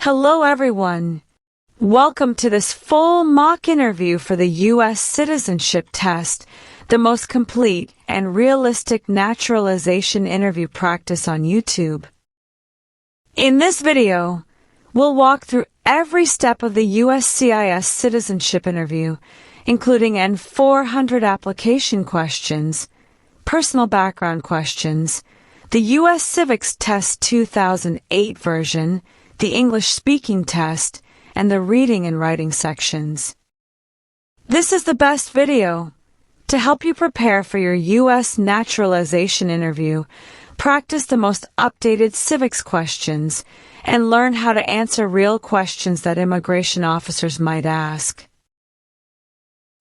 Hello everyone. Welcome to this full mock interview for the U.S. Citizenship Test, the most complete and realistic naturalization interview practice on YouTube. In this video, we'll walk through every step of the USCIS citizenship interview, including N400 application questions, personal background questions, the U.S. Civics Test 2008 version, the English speaking test, and the reading and writing sections. This is the best video to help you prepare for your U.S. naturalization interview, practice the most updated civics questions, and learn how to answer real questions that immigration officers might ask.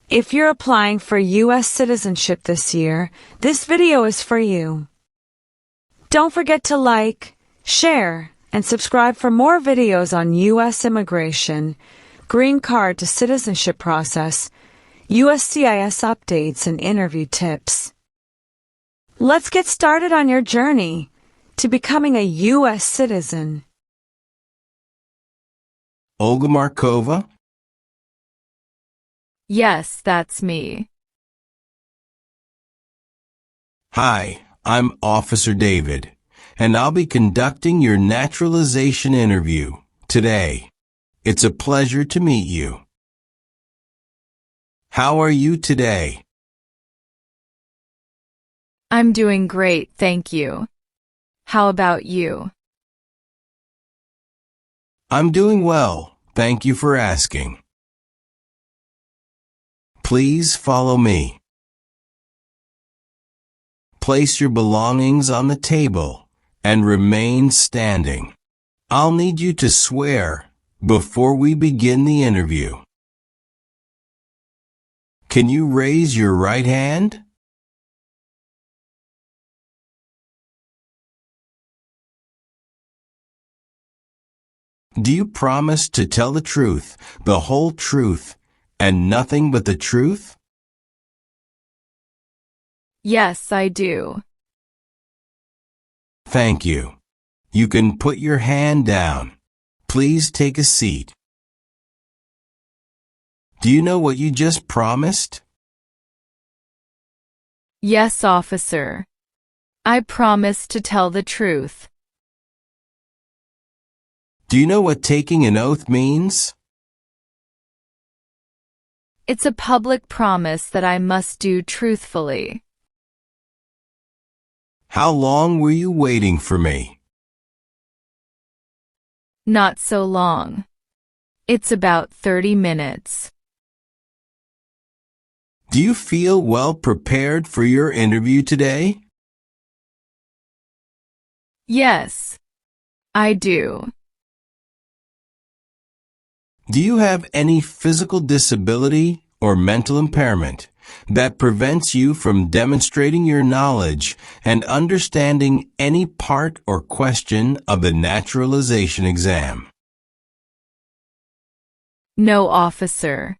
If you're applying for U.S. citizenship this year, this video is for you. Don't forget to like, share, and subscribe for more videos on U.S. immigration, green card to citizenship process, USCIS updates, and interview tips. Let's get started on your journey to becoming a U.S. citizen. Olga Markova? Yes, that's me. Hi, I'm Officer David, and I'll be conducting your naturalization interview today. It's a pleasure to meet you. How are you today? I'm doing great, thank you. How about you? I'm doing well, thank you for asking. Please follow me. Place your belongings on the table and remain standing. I'll need you to swear before we begin the interview. Can you raise your right hand? Do you promise to tell the truth, the whole truth, and nothing but the truth? Yes, I do. Thank you. You can put your hand down. Please take a seat. Do you know what you just promised? Yes, officer. I promise to tell the truth. Do you know what taking an oath means? It's a public promise that I must do truthfully. How long were you waiting for me? Not so long. It's about 30 minutes. Do you feel well prepared for your interview today? Yes, I do. Do you have any physical disability or mental impairment that prevents you from demonstrating your knowledge and understanding any part or question of the naturalization exam? No, officer.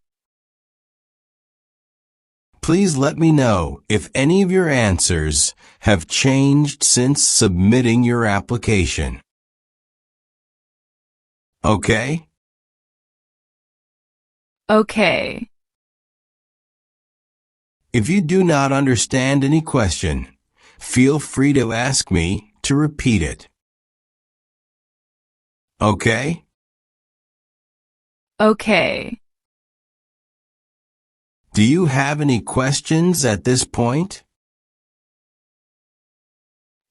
Please let me know if any of your answers have changed since submitting your application. Okay? Okay. If you do not understand any question, feel free to ask me to repeat it. Okay? Okay. Do you have any questions at this point?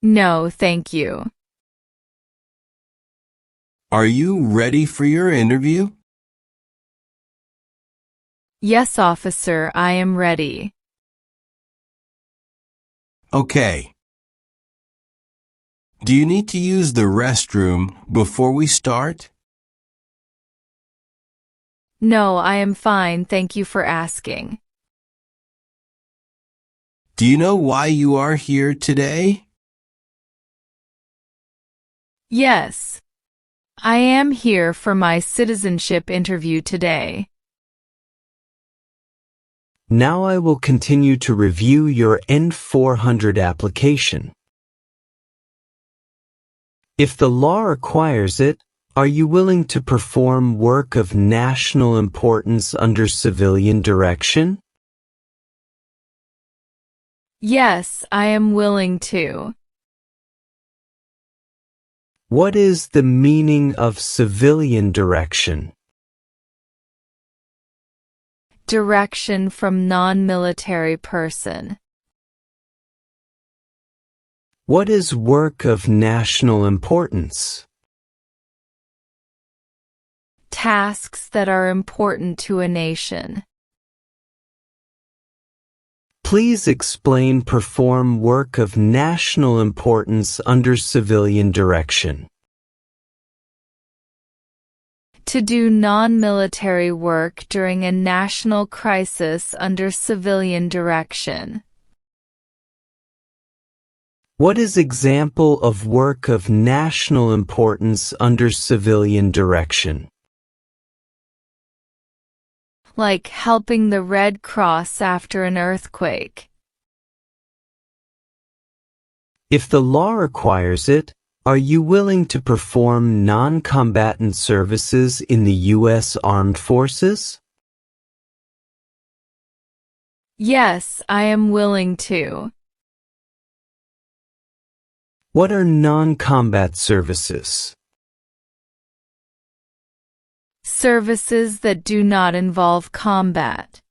No, thank you. Are you ready for your interview? Yes, officer, I am ready. Okay. Do you need to use the restroom before we start? No, I am fine, thank you for asking. Do you know why you are here today? Yes. I am here for my citizenship interview today. Now I will continue to review your N400 application. If the law requires it, Are you willing to perform work of national importance under civilian direction? Yes, I am willing to. What is the meaning of civilian direction? Direction from non-military person. What is work of national importance? Tasks that are important to a nation. Please explain perform work of national importance under civilian direction. To do non-military work during a national crisis under civilian direction. What is example of work of national importance under civilian direction? Like helping the Red Cross after an earthquake. If the law requires it, are you willing to perform non-combatant services in the U.S. Armed Forces? Yes, I am willing to. What are non-combat services? Services that do not involve combat.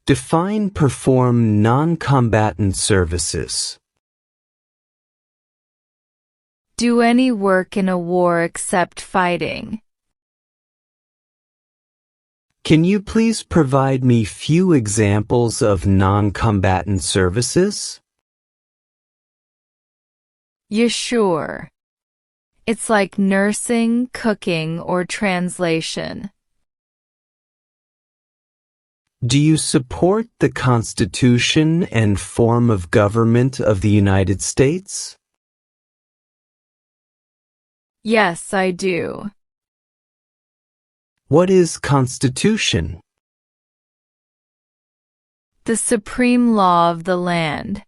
Define perform non-combatant services. Do any work in a war except fighting. Can you please provide me few examples of non-combatant services? Yeah, sure. It's like nursing, cooking, or translation. Do you support the Constitution and form of government of the United States? Yes, I do. What is Constitution? The supreme law of the land.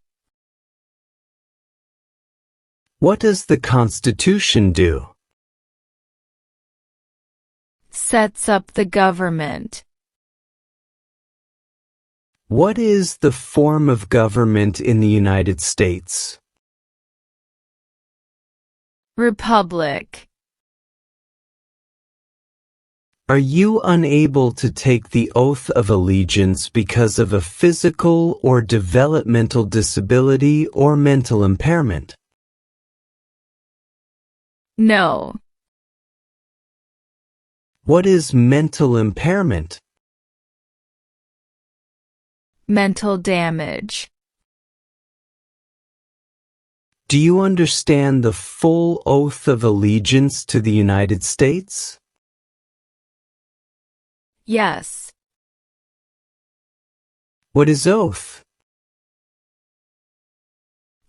What does the Constitution do? Sets up the government. What is the form of government in the United States? Republic. Are you unable to take the oath of allegiance because of a physical or developmental disability or mental impairment? No. What is mental impairment? Mental damage. Do you understand the full oath of allegiance to the United States? Yes. What is oath?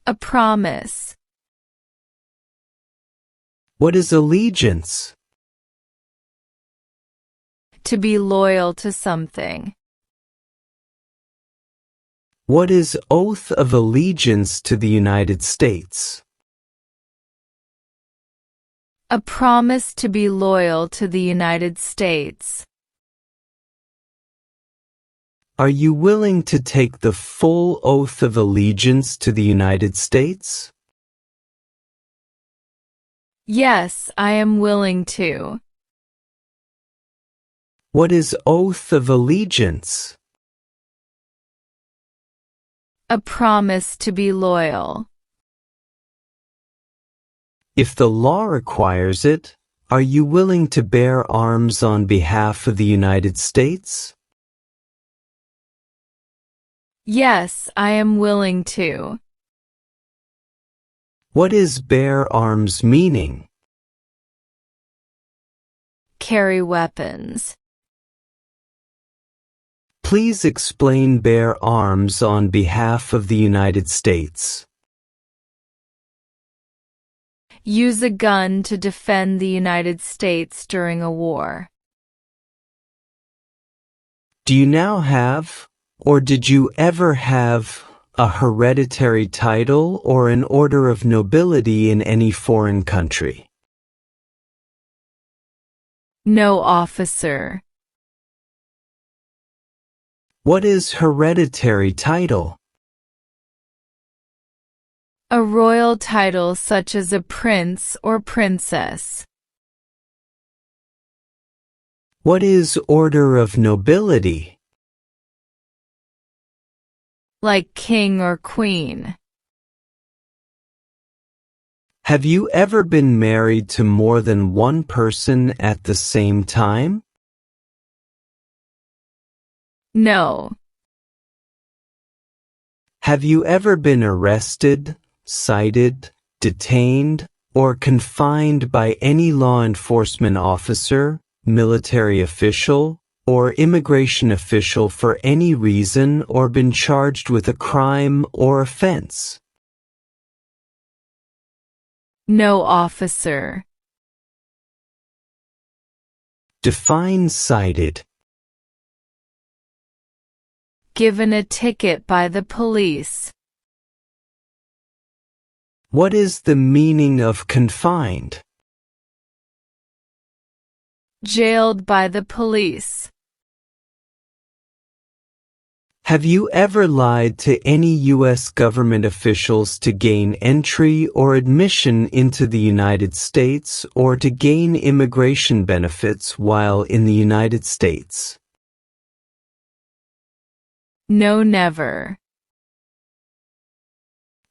A promise. What is allegiance? To be loyal to something. What is oath of allegiance to the United States? A promise to be loyal to the United States. Are you willing to take the full oath of allegiance to the United States? Yes, I am willing to. What is oath of allegiance? A promise to be loyal. If the law requires it, are you willing to bear arms on behalf of the United States? Yes, I am willing to. What is bear arms meaning? Carry weapons. Please explain bear arms on behalf of the United States. Use a gun to defend the United States during a war. Do you now have, or did you ever have, a hereditary title or an order of nobility in any foreign country? No, officer. What is hereditary title? A royal title such as a prince or princess. What is order of nobility? Like king or queen. Have you ever been married to more than one person at the same time? No. Have you ever been arrested, cited, detained, or confined by any law enforcement officer, military official, or immigration official for any reason or been charged with a crime or offense? No, officer. Define cited. Given a ticket by the police. What is the meaning of confined? Jailed by the police. Have you ever lied to any U.S. government officials to gain entry or admission into the United States or to gain immigration benefits while in the United States? No, never.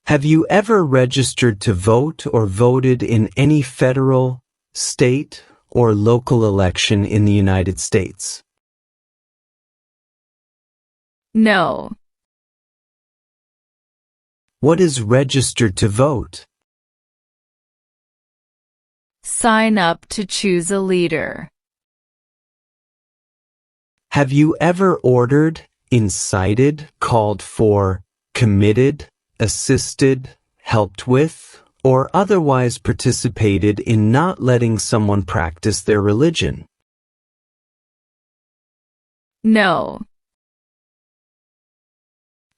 Have you ever registered to vote or voted in any federal, state, or local election in the United States? No. What is registered to vote? Sign up to choose a leader. Have you ever ordered, incited, called for, committed, assisted, helped with, or otherwise participated in not letting someone practice their religion? No.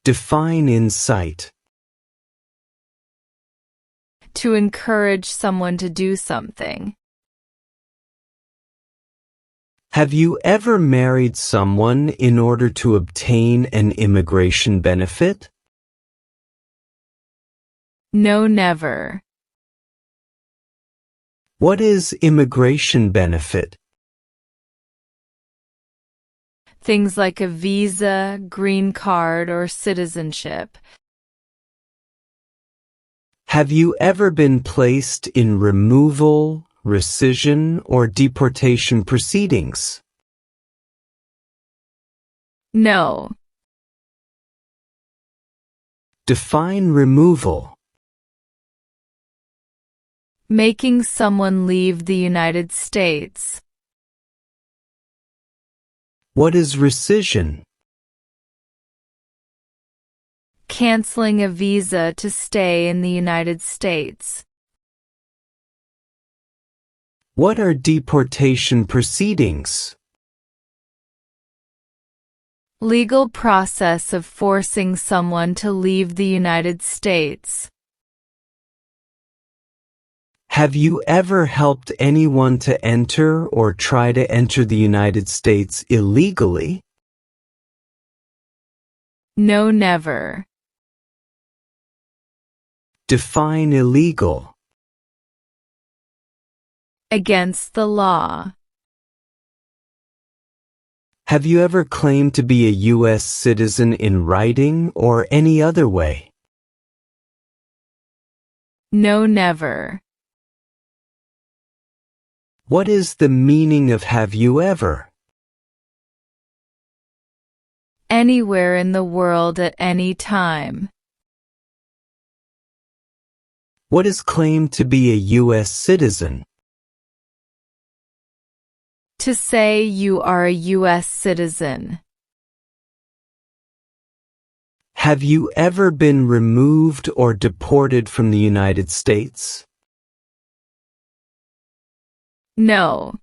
Define incite. To encourage someone to do something. Have you ever married someone in order to obtain an immigration benefit? No, never. What is immigration benefit? Things like a visa, green card, or citizenship. Have you ever been placed in removal, rescission, or deportation proceedings? No. Define removal. Making someone leave the United States. What is rescission? Canceling a visa to stay in the United States. What are deportation proceedings? Legal process of forcing someone to leave the United States. Have you ever helped anyone to enter or try to enter the United States illegally? No, never. Define illegal. Against the law. Have you ever claimed to be a U.S. citizen in writing or any other way? No, never. What is the meaning of have you ever? Anywhere in the world at any time. What is claimed to be a U.S. citizen? To say you are a U.S. citizen. Have you ever been removed or deported from the United States? No.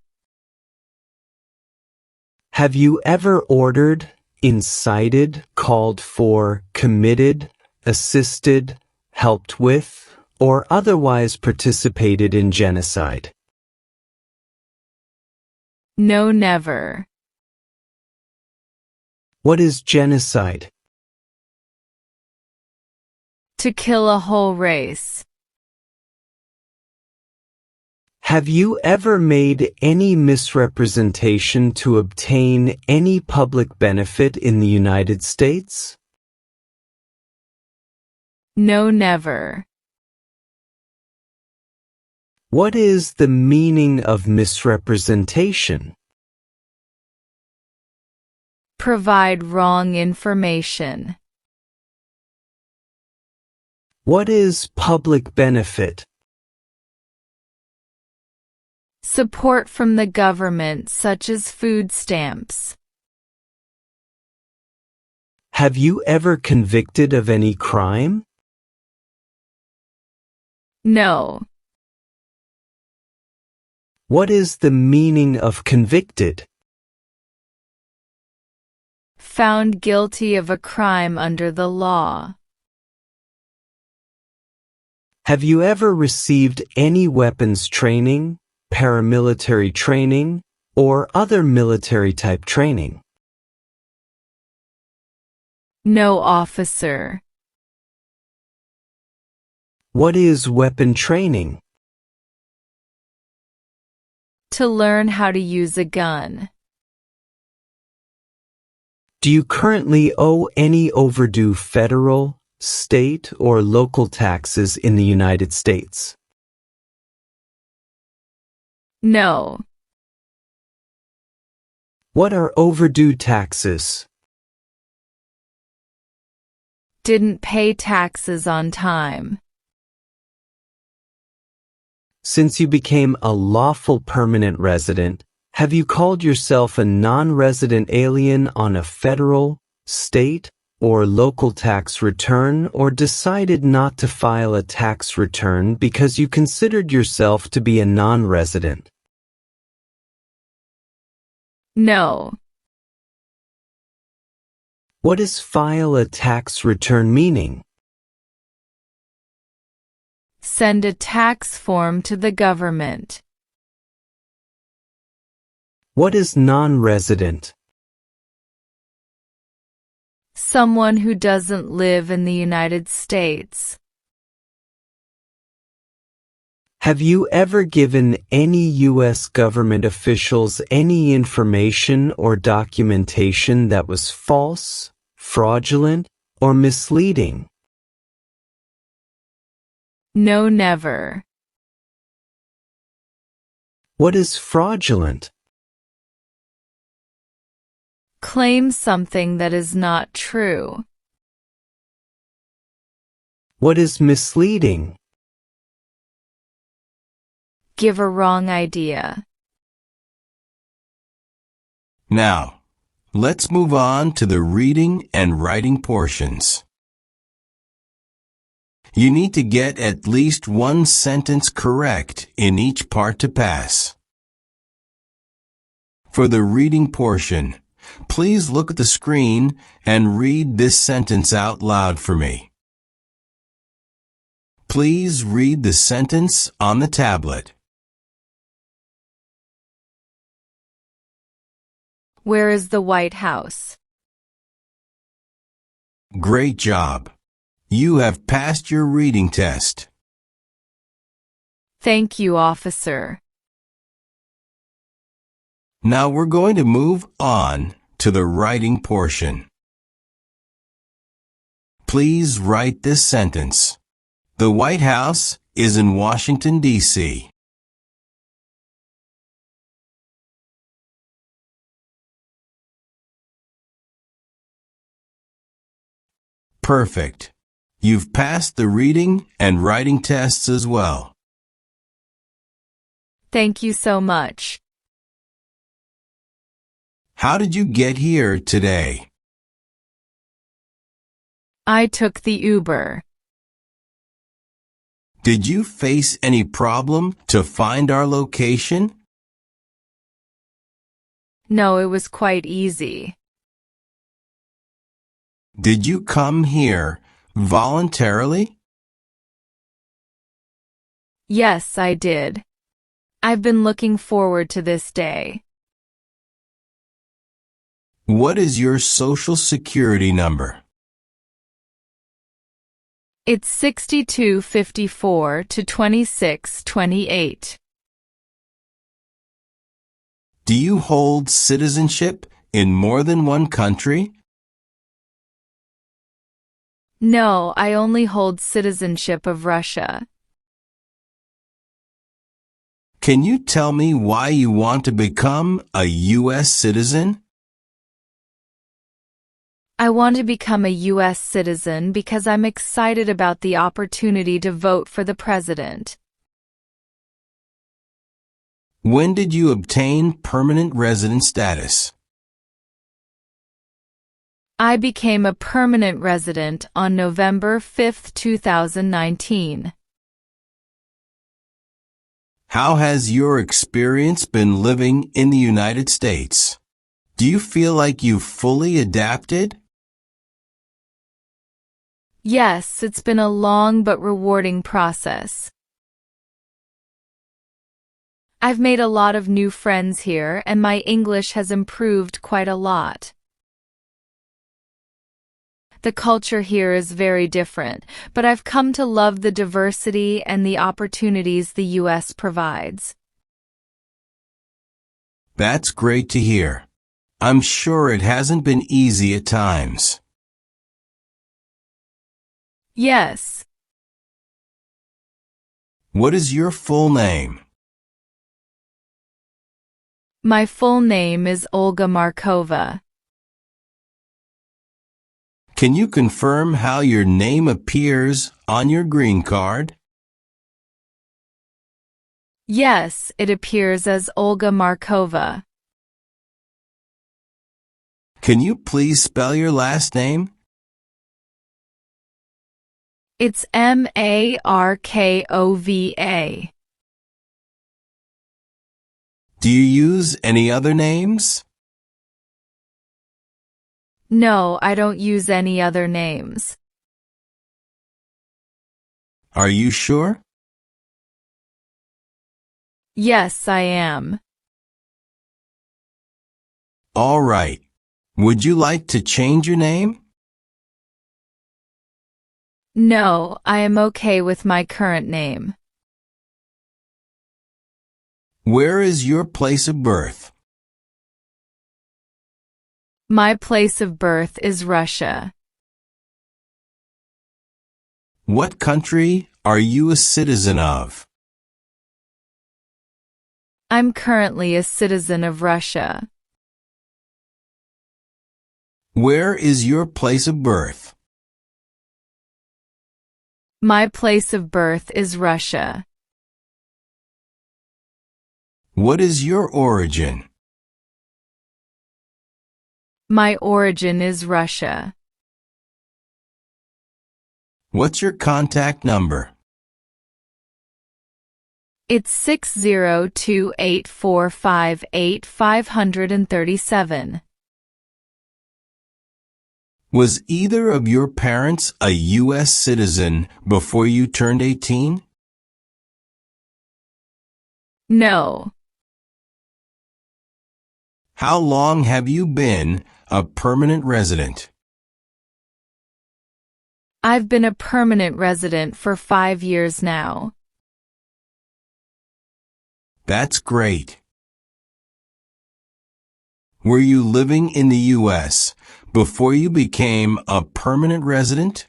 Have you ever ordered, incited, called for, committed, assisted, helped with, or otherwise participated in genocide? No, never. What is genocide? To kill a whole race. Have you ever made any misrepresentation to obtain any public benefit in the United States? No, never. What is the meaning of misrepresentation? Provide wrong information. What is public benefit? Support from the government such as food stamps. Have you ever convicted of any crime? No. What is the meaning of convicted? Found guilty of a crime under the law. Have you ever received any weapons training, paramilitary training, or other military-type training? No, officer. What is weapon training? To learn how to use a gun. Do you currently owe any overdue federal, state, or local taxes in the United States? No. What are overdue taxes? Didn't pay taxes on time. Since you became a lawful permanent resident, have you called yourself a non-resident alien on a federal, state, or local tax return, or decided not to file a tax return because you considered yourself to be a non-resident? No. What does file a tax return meaning? Send a tax form to the government. What is non-resident? Someone who doesn't live in the United States. Have you ever given any U.S. government officials any information or documentation that was false, fraudulent, or misleading? No, never. What is fraudulent? Claim something that is not true. What is misleading? Give a wrong idea. Now, let's move on to the reading and writing portions. You need to get at least one sentence correct in each part to pass. For the reading portion, please look at the screen and read this sentence out loud for me. Please read the sentence on the tablet. Where is the White House? Great job. You have passed your reading test. Thank you, officer. Now we're going to move on to the writing portion. Please write this sentence. The White House is in Washington, D.C. Perfect. You've passed the reading and writing tests as well. Thank you so much. How did you get here today? I took the Uber. Did you face any problem to find our location? No, it was quite easy. Did you come here voluntarily? Yes, I did. I've been looking forward to this day. What is your social security number? It's 6254 to 2628. Do you hold citizenship in more than one country? No, I only hold citizenship of Russia. Can you tell me why you want to become a U.S. citizen? I want to become a U.S. citizen because I'm excited about the opportunity to vote for the president. When did you obtain permanent resident status? I became a permanent resident on November 5, 2019. How has your experience been living in the United States? Do you feel like you've fully adapted? Yes, it's been a long but rewarding process. I've made a lot of new friends here, and my English has improved quite a lot. The culture here is very different, but I've come to love the diversity and the opportunities the U.S. provides. That's great to hear. I'm sure it hasn't been easy at times. Yes. What is your full name? My full name is Olga Markova. Can you confirm how your name appears on your green card? Yes, it appears as Olga Markova. Can you please spell your last name? It's Markova. Do you use any other names? No, I don't use any other names. Are you sure? Yes, I am. All right. Would you like to change your name? No, I am okay with my current name. Where is your place of birth? My place of birth is Russia. What country are you a citizen of? I'm currently a citizen of Russia. Where is your place of birth? My place of birth is Russia. What is your origin? My origin is Russia. What's your contact number? It's 602-845-8537. Was either of your parents a U.S. citizen before you turned 18? No. How long have you been a permanent resident? I've been a permanent resident for 5 years now. That's great. Were you living in the U.S. before you became a permanent resident?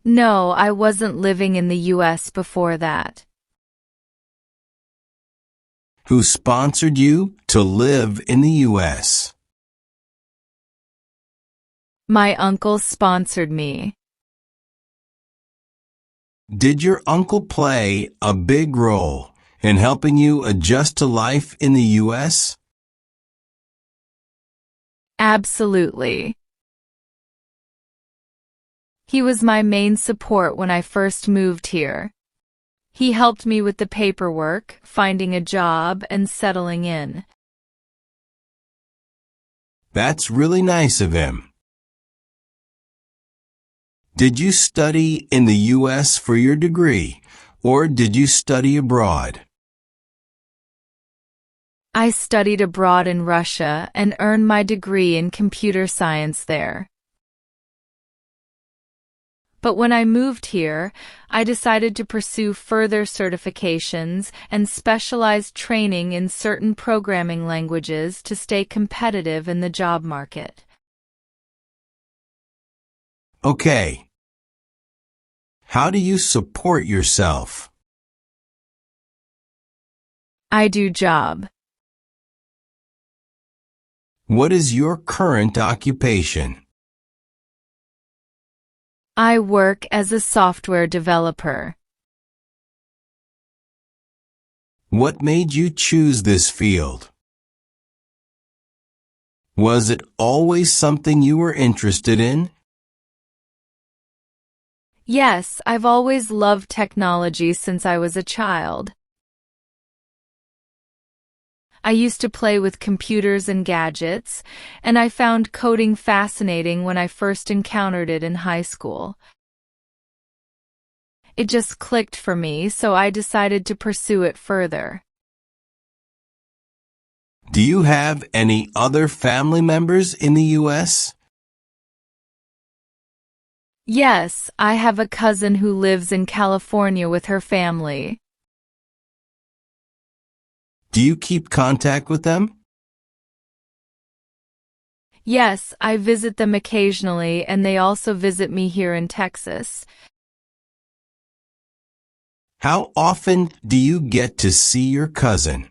No, I wasn't living in the U.S. before that. Who sponsored you to live in the U.S.? My uncle sponsored me. Did your uncle play a big role in helping you adjust to life in the U.S.? Absolutely. He was my main support when I first moved here. He helped me with the paperwork, finding a job, and settling in. That's really nice of him. Did you study in the U.S. for your degree, or did you study abroad? I studied abroad in Russia and earned my degree in computer science there. But when I moved here, I decided to pursue further certifications and specialized training in certain programming languages to stay competitive in the job market. Okay. How do you support yourself? I do job. What is your current occupation? I work as a software developer. What made you choose this field? Was it always something you were interested in? Yes, I've always loved technology since I was a child. I used to play with computers and gadgets, and I found coding fascinating when I first encountered it in high school. It just clicked for me, so I decided to pursue it further. Do you have any other family members in the U.S.? Yes, I have a cousin who lives in California with her family. Do you keep contact with them? Yes, I visit them occasionally, and they also visit me here in Texas. How often do you get to see your cousin?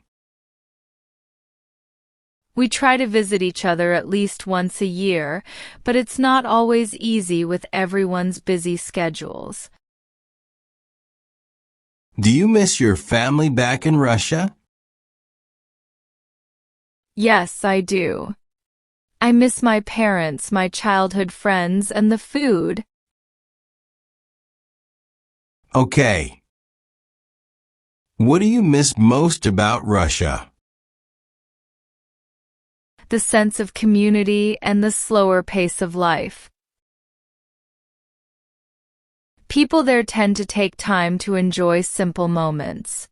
We try to visit each other at least once a year, but it's not always easy with everyone's busy schedules. Do you miss your family back in Russia? Yes, I do. I miss my parents, my childhood friends, and the food. Okay. What do you miss most about Russia? The sense of community and the slower pace of life. People there tend to take time to enjoy simple moments.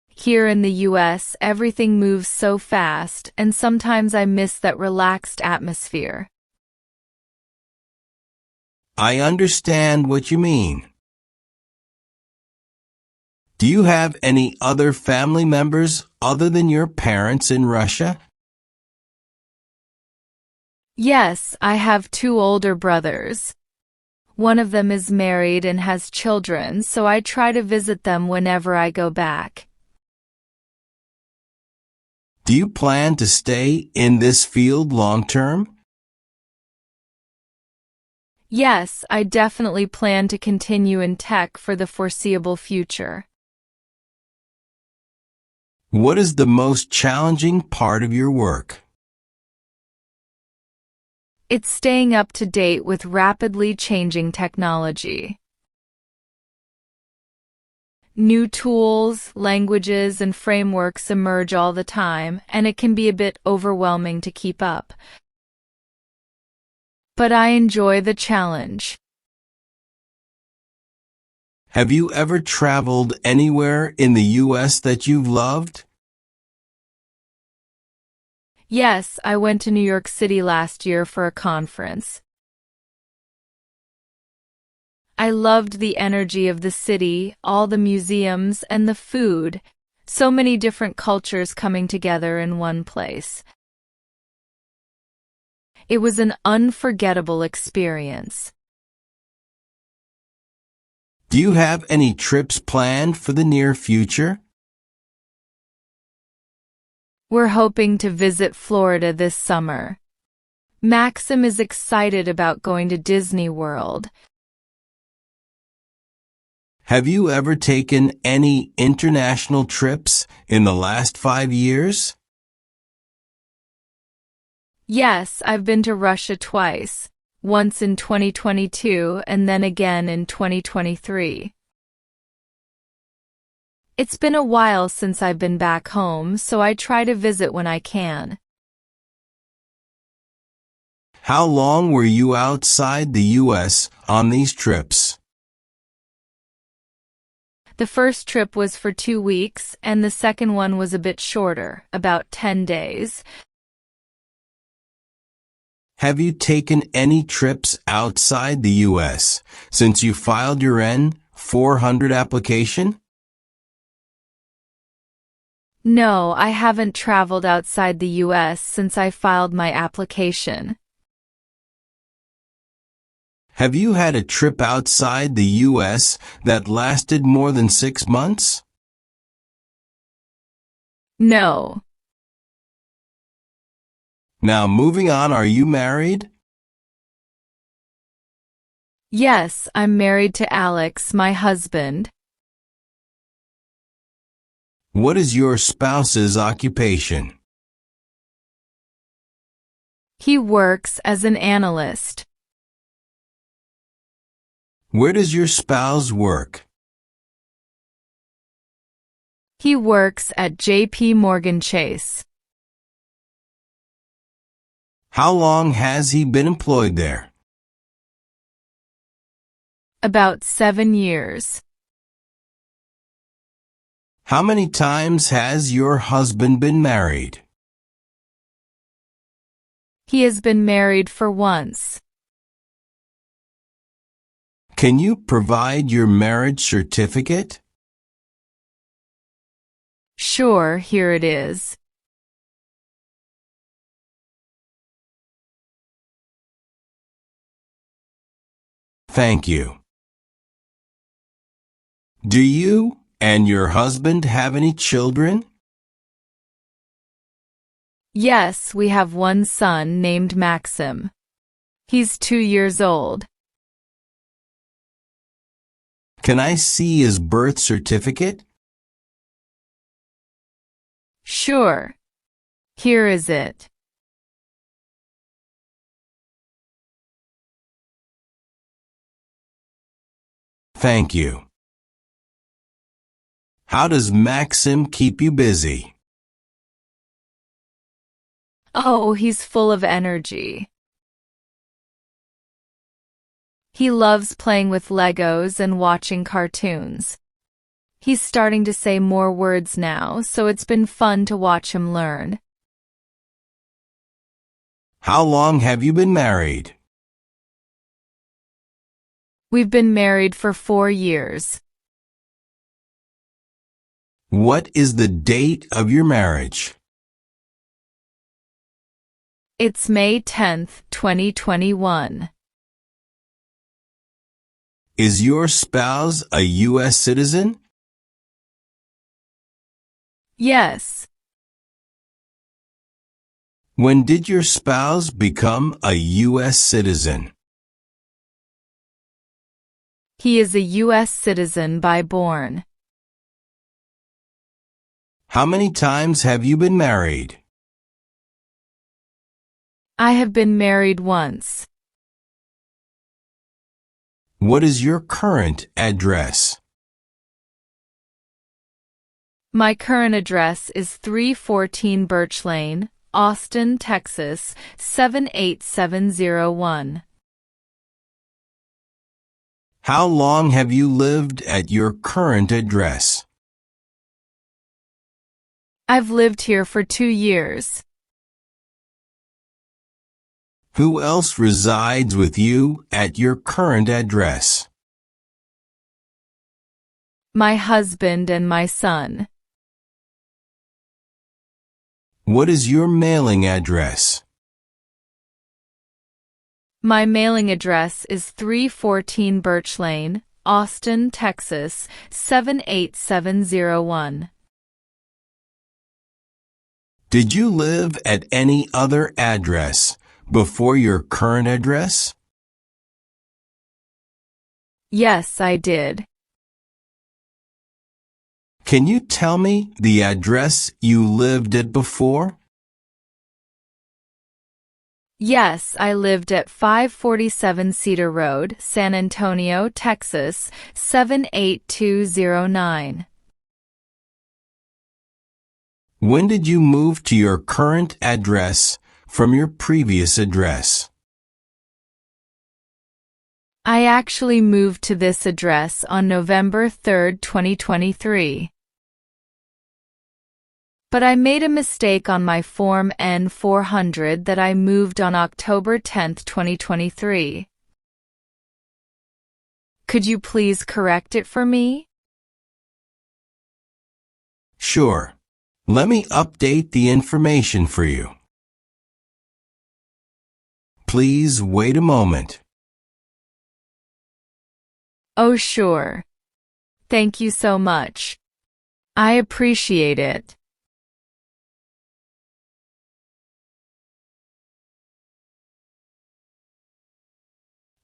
Here in the U.S., everything moves so fast, and sometimes I miss that relaxed atmosphere. I understand what you mean. Do you have any other family members other than your parents in Russia? Yes, I have 2 older brothers. One of them is married and has children, so I try to visit them whenever I go back. Do you plan to stay in this field long term? Yes, I definitely plan to continue in tech for the foreseeable future. What is the most challenging part of your work? It's staying up to date with rapidly changing technology. New tools, languages, and frameworks emerge all the time, and it can be a bit overwhelming to keep up. But I enjoy the challenge. Have you ever traveled anywhere in the U.S. that you've loved? Yes, I went to New York City last year for a conference. I loved the energy of the city, all the museums, and the food. So many different cultures coming together in one place. It was an unforgettable experience. Do you have any trips planned for the near future? We're hoping to visit Florida this summer. Maxim is excited about going to Disney World. Have you ever taken any international trips in the last 5 years? Yes, I've been to Russia twice, once in 2022 and then again in 2023. It's been a while since I've been back home, so I try to visit when I can. How long were you outside the U.S. on these trips? The first trip was for 2 weeks, and the second one was a bit shorter, about 10 days. Have you taken any trips outside the U.S. since you filed your N400 application? No, I haven't traveled outside the U.S. since I filed my application. Have you had a trip outside the U.S. that lasted more than 6 months? No. Now moving on, are you married? Yes, I'm married to Alex, my husband. What is your spouse's occupation? He works as an analyst. Where does your spouse work? He works at J.P. Morgan Chase. How long has he been employed there? About 7 years. How many times has your husband been married? He has been married for once. Can you provide your marriage certificate? Sure, here it is. Thank you. Do you and your husband have any children? Yes, we have one son named Maxim. He's 2 years old. Can I see his birth certificate? Sure. Here is it. Thank you. How does Maxim keep you busy? Oh, he's full of energy. He loves playing with Legos and watching cartoons. He's starting to say more words now, so it's been fun to watch him learn. How long have you been married? We've been married for 4 years. What is the date of your marriage? It's May 10th, 2021. Is your spouse a U.S. citizen? Yes. When did your spouse become a U.S. citizen? He is a U.S. citizen by born. How many times have you been married? I have been married once. What is your current address? My current address is 314 Birch Lane, Austin, Texas, 78701. How long have you lived at your current address? I've lived here for 2 years. Who else resides with you at your current address? My husband and my son. What is your mailing address? My mailing address is 314 Birch Lane, Austin, Texas, 78701. Did you live at any other address before your current address? Yes, I did. Can you tell me the address you lived at before? Yes, I lived at 547 Cedar Road, San Antonio, Texas, 78209. When did you move to your current address from your previous address? I actually moved to this address on November 3, 2023. But I made a mistake on my Form N400 that I moved on October 10, 2023. Could you please correct it for me? Sure. Let me update the information for you. Please wait a moment. Oh, sure. Thank you so much. I appreciate it.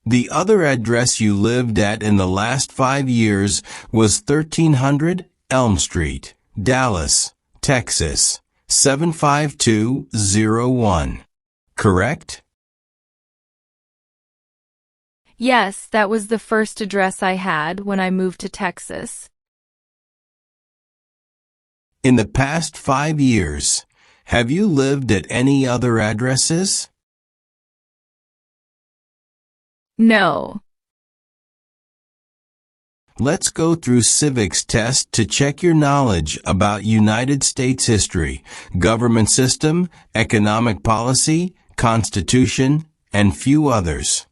The other address you lived at in the last 5 years was 1300 Elm Street, Dallas, Texas, 75201. Correct? Yes, that was the first address I had when I moved to Texas. In the past 5 years, have you lived at any other addresses? No. Let's go through civics test to check your knowledge about United States history, government system, economic policy, constitution, and few others.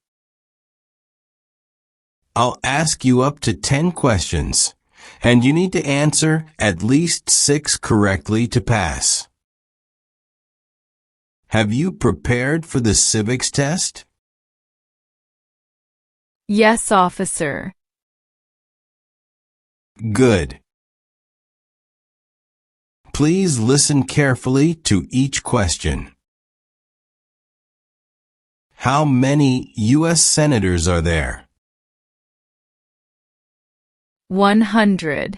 I'll ask you up to 10 questions, and you need to answer at least 6 correctly to pass. Have you prepared for the civics test? Yes, officer. Good. Please listen carefully to each question. How many U.S. senators are there? 100.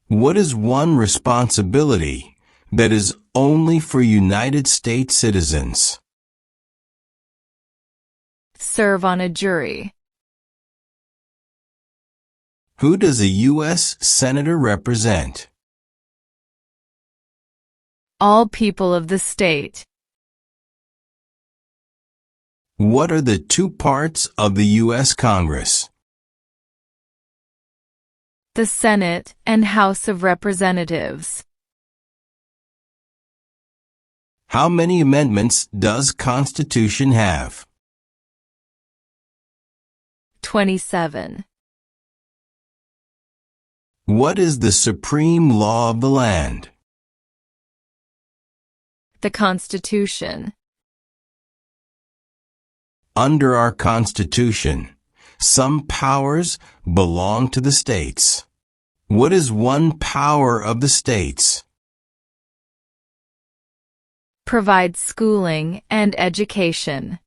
What is one responsibility that is only for United States citizens? Serve on a jury. Who does a U.S. senator represent? All people of the state. What are the 2 parts of the U.S. Congress? The Senate and House of Representatives. How many amendments does Constitution have? 27. What is the supreme law of the land? The Constitution. Under our Constitution, some powers belong to the states. What is one power of the states? Provide schooling and education.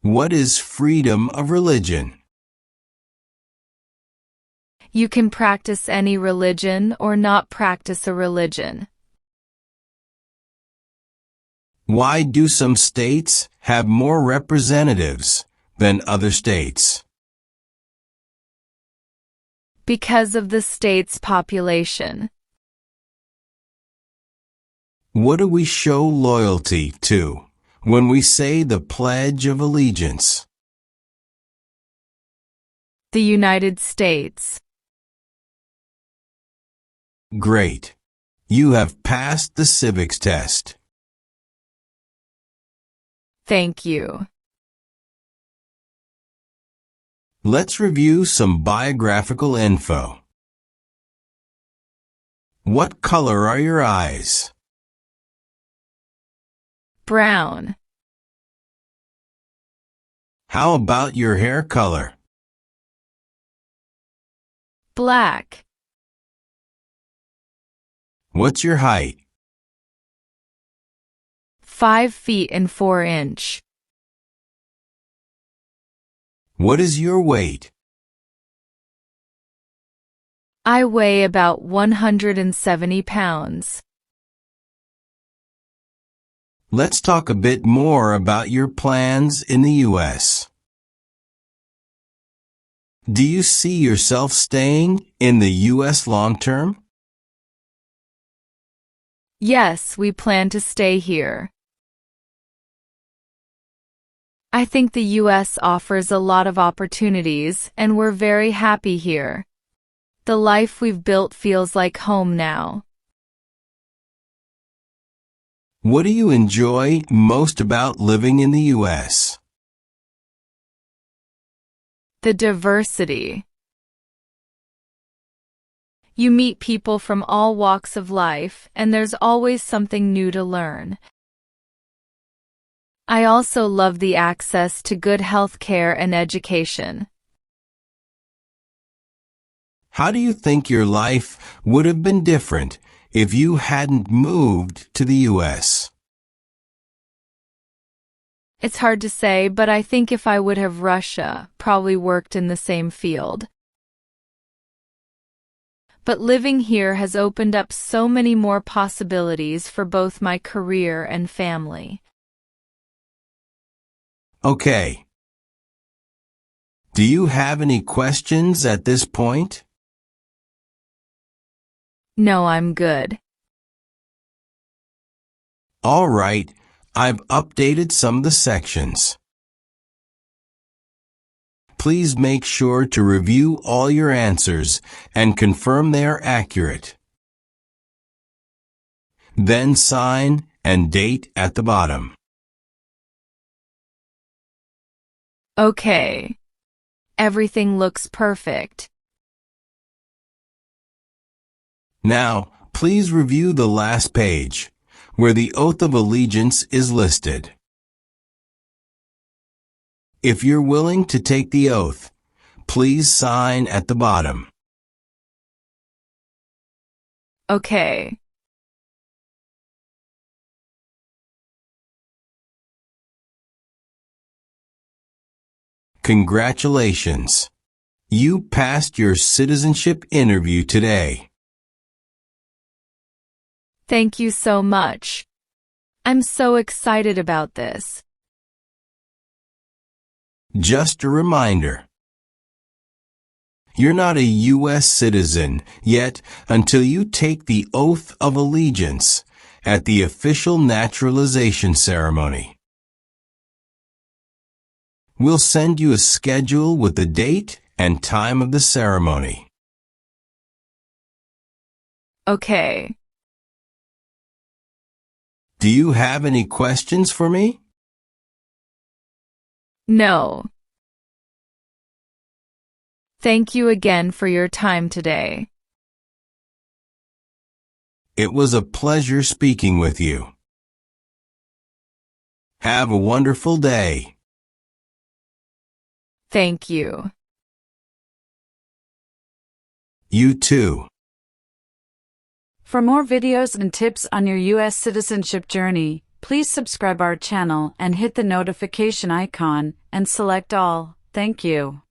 What is freedom of religion? You can practice any religion or not practice a religion. Why do some states have more representatives than other states? Because of the state's population. What do we show loyalty to when we say the Pledge of Allegiance? The United States. Great. You have passed the civics test. Thank you. Let's review some biographical info. What color are your eyes? Brown. How about your hair color? Black. What's your height? 5 feet and 4 inches. What is your weight? I weigh about 170 pounds. Let's talk a bit more about your plans in the U.S. Do you see yourself staying in the U.S. long term? Yes, we plan to stay here. I think the U.S. offers a lot of opportunities, and we're very happy here. The life we've built feels like home now. What do you enjoy most about living in the U.S.? The diversity. You meet people from all walks of life, and there's always something new to learn. I also love the access to good health care and education. How do you think your life would have been different if you hadn't moved to the U.S.? It's hard to say, but I think if I would have probably worked in the same field. But living here has opened up so many more possibilities for both my career and family. Okay. Do you have any questions at this point? No, I'm good. All right, I've updated some of the sections. Please make sure to review all your answers and confirm they are accurate. Then sign and date at the bottom. Okay. Everything looks perfect. Now, please review the last page, where the oath of allegiance is listed. If you're willing to take the oath, please sign at the bottom. Okay. Congratulations! You passed your citizenship interview today. Thank you so much. I'm so excited about this. Just a reminder. You're not a U.S. citizen yet until you take the oath of allegiance at the official naturalization ceremony. We'll send you a schedule with the date and time of the ceremony. Okay. Do you have any questions for me? No. Thank you again for your time today. It was a pleasure speaking with you. Have a wonderful day. Thank you. You too. For more videos and tips on your U.S. citizenship journey, please subscribe our channel and hit the notification icon and select all. Thank you.